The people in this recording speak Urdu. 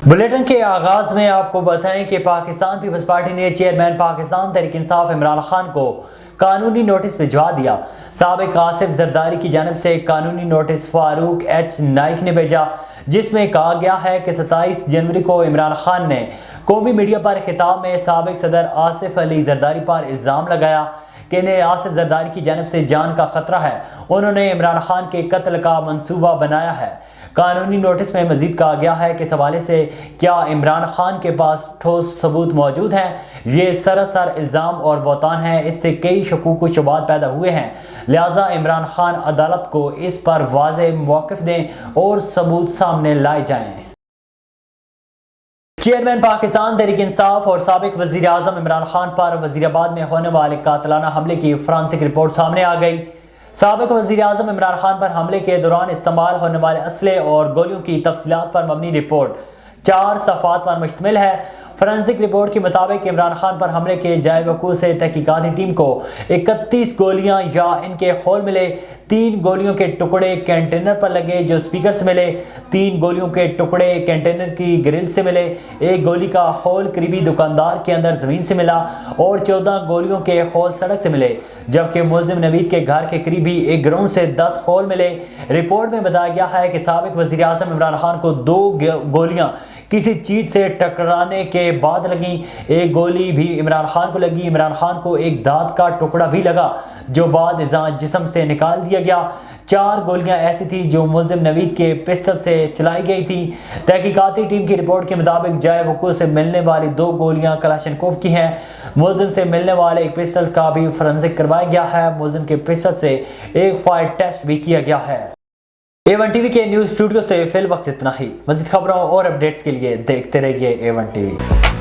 بلیٹن کے آغاز میں آپ کو بتائیں کہ پاکستان پیپلز پارٹی نے چیئرمین پاکستان تحریک انصاف عمران خان کو قانونی نوٹس بھجوا دیا۔ سابق آصف زرداری کی جانب سے ایک قانونی نوٹس فاروق ایچ نائک نے بھیجا، جس میں کہا گیا ہے کہ 27 جنوری کو عمران خان نے قومی میڈیا پر خطاب میں سابق صدر آصف علی زرداری پر الزام لگایا کہ انہیں آصف زرداری کی جانب سے جان کا خطرہ ہے، انہوں نے عمران خان کے قتل کا منصوبہ بنایا ہے۔ قانونی نوٹس میں مزید کہا گیا ہے کہ اس حوالے سے کیا عمران خان کے پاس ٹھوس ثبوت موجود ہیں؟ یہ سراسر الزام اور بہتان ہے، اس سے کئی شکوک و شبہات پیدا ہوئے ہیں، لہٰذا عمران خان عدالت کو اس پر واضح موقف دیں اور ثبوت سامنے لائے جائیں۔ چیئرمین پاکستان تحریک انصاف اور سابق وزیر اعظم عمران خان پر وزیر آباد میں ہونے والے قاتلانہ حملے کی فرانسک رپورٹ سامنے آ گئی۔ سابق وزیر اعظم عمران خان پر حملے کے دوران استعمال ہونے والے اسلحے اور گولیوں کی تفصیلات پر مبنی رپورٹ 4 صفحات پر مشتمل ہے۔ فرانسک رپورٹ کے مطابق عمران خان پر حملے کے جائے وقوع سے تحقیقاتی ٹیم کو 31 گولیاں یا ان کے خول ملے، 3 گولیوں کے ٹکڑے کنٹینر پر لگے جو سپیکر سے ملے، 3 گولیوں کے ٹکڑے کنٹینر کی گرل سے ملے، 1 گولی کا خول قریبی دکاندار کے اندر زمین سے ملا اور 14 گولیوں کے خول سڑک سے ملے، جبکہ ملزم نوید کے گھر کے قریبی ایک گراؤنڈ سے 10 خول ملے۔ رپورٹ میں بتایا گیا ہے کہ سابق وزیر اعظم عمران خان کو 2 گولیاں کسی چیز سے ٹکرانے کے بعد لگیں، 1 گولی بھی عمران خان کو لگی۔ عمران خان کو ایک دانت کا ٹکڑا بھی لگا جو بعد ازاں جسم سے نکال دیا گیا۔ 4 گولیاں ایسی تھیں جو ملزم نوید کے پسٹل سے چلائی گئی تھیں۔ تحقیقاتی ٹیم کی رپورٹ کے مطابق جائے وقوع سے ملنے والی 2 گولیاں کلاشنکوف کی ہیں۔ ملزم سے ملنے والے ایک پسٹل کا بھی فورنزک کروایا گیا ہے۔ ملزم کے پسٹل سے ایک فائر ٹیسٹ بھی کیا گیا ہے۔ A1 ٹی وی کے نیوز اسٹوڈیو سے فی الوقت اتنا ہی۔ مزید خبروں اور اپڈیٹس کے لیے دیکھتے رہیے A1 ٹی وی۔